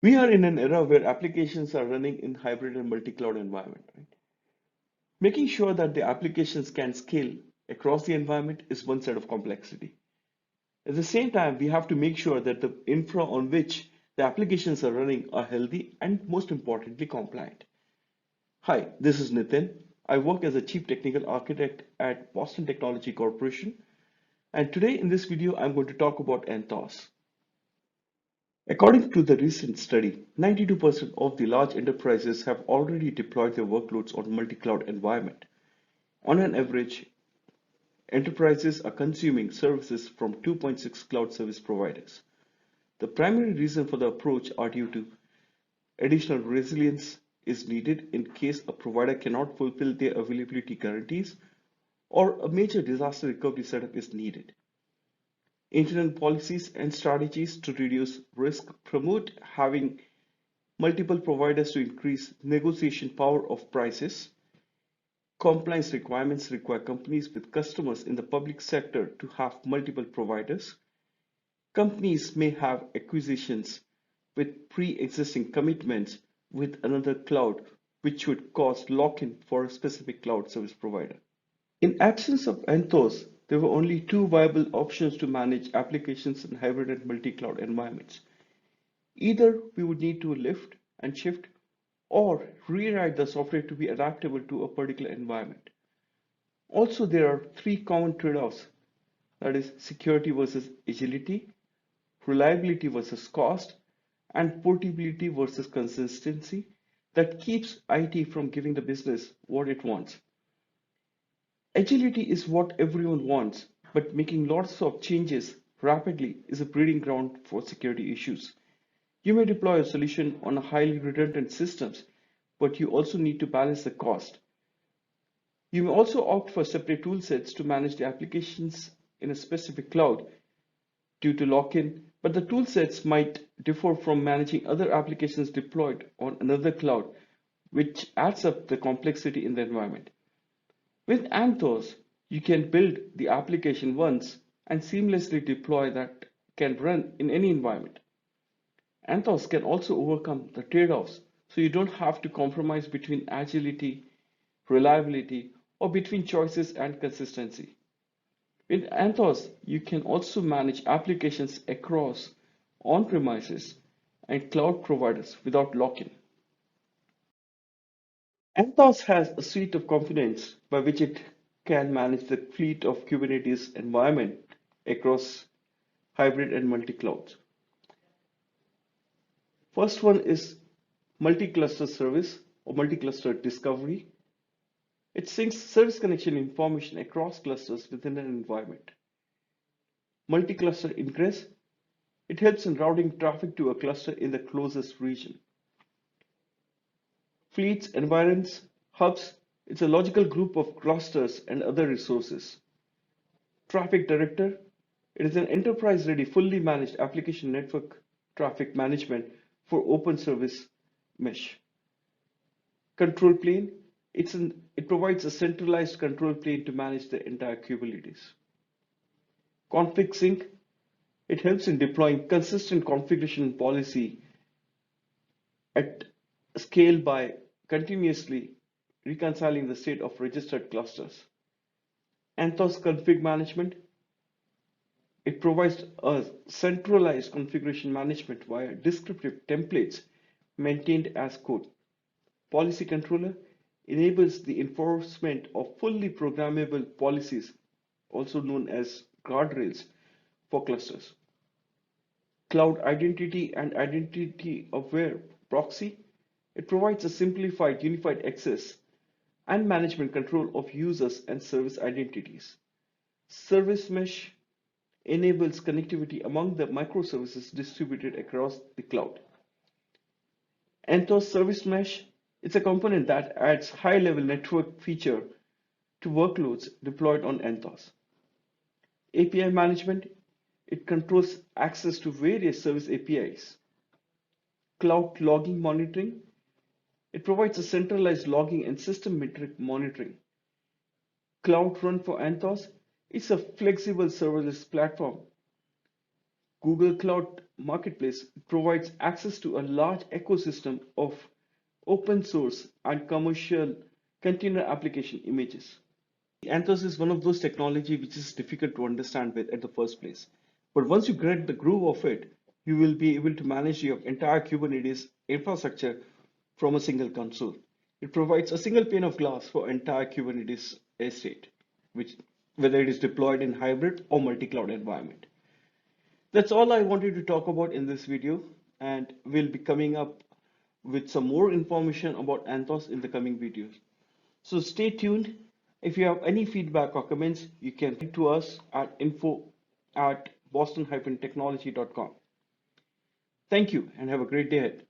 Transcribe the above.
We are in an era where applications are running in hybrid and multi-cloud environment, right? Making sure that the applications can scale across the environment is one set of complexity. At the same time, we have to make sure that the infra on which the applications are running are healthy and most importantly compliant. Hi, this is Nitin. I work as a Chief Technical Architect at Boston Technology Corporation, and today in this video I'm going to talk about Anthos. According to the recent study, 92% of the large enterprises have already deployed their workloads on multi-cloud environment. On an average, enterprises are consuming services from 2.6 cloud service providers. The primary reason for the approach are due to additional resilience is needed in case a provider cannot fulfill their availability guarantees or a major disaster recovery setup is needed. Internal policies and strategies to reduce risk promote having multiple providers to increase negotiation power of prices. Compliance requirements require companies with customers in the public sector to have multiple providers. Companies may have acquisitions with pre-existing commitments with another cloud, which would cause lock-in for a specific cloud service provider. In absence of Anthos, there were only two viable options to manage applications in hybrid and multi-cloud environments. Either we would need to lift and shift or rewrite the software to be adaptable to a particular environment. Also, there are three common trade-offs, that is security versus agility, reliability versus cost, and portability versus consistency that keeps IT from giving the business what it wants. Agility is what everyone wants, but making lots of changes rapidly is a breeding ground for security issues. You may deploy a solution on a highly redundant systems, but you also need to balance the cost. You may also opt for separate toolsets to manage the applications in a specific cloud due to lock-in, but the toolsets might differ from managing other applications deployed on another cloud, which adds up the complexity in the environment. With Anthos, you can build the application once and seamlessly deploy that can run in any environment. Anthos can also overcome the trade-offs, so you don't have to compromise between agility, reliability, or between choices and consistency. With Anthos, you can also manage applications across on-premises and cloud providers without lock-in. Anthos has a suite of components by which it can manage the fleet of Kubernetes environment across hybrid and multi-clouds. First one is multi-cluster service or multi-cluster discovery. It syncs service connection information across clusters within an environment. Multi-cluster ingress. It helps in routing traffic to a cluster in the closest region. Fleets, environs, hubs. It's a logical group of clusters and other resources. Traffic Director. It is an enterprise-ready, fully managed application network traffic management for open service mesh. Control plane. It provides a centralized control plane to manage the entire Kubernetes. Config sync. It helps in deploying consistent configuration policy at scale by continuously reconciling the state of registered clusters. Anthos config management. It provides a centralized configuration management via descriptive templates maintained as code. Policy controller enables the enforcement of fully programmable policies, also known as guardrails, for clusters. Cloud identity and identity aware proxy. It provides a simplified unified access and management control of users and service identities. Service mesh enables connectivity among the microservices distributed across the cloud. Anthos Service Mesh is a component that adds high-level network feature to workloads deployed on Anthos. API management, it controls access to various service APIs. Cloud logging monitoring, it provides a centralized logging and system metric monitoring. Cloud Run for Anthos is a flexible serverless platform. Google Cloud Marketplace provides access to a large ecosystem of open source and commercial container application images. Anthos is one of those technology which is difficult to understand with at the first place. But once you get the groove of it, you will be able to manage your entire Kubernetes infrastructure from a single console. It provides a single pane of glass for entire Kubernetes estate, which whether it is deployed in hybrid or multi-cloud environment. That's all I wanted to talk about in this video, and we'll be coming up with some more information about Anthos in the coming videos. So stay tuned. If you have any feedback or comments, you can write to us at info@boston-technology.com. Thank you and have a great day ahead.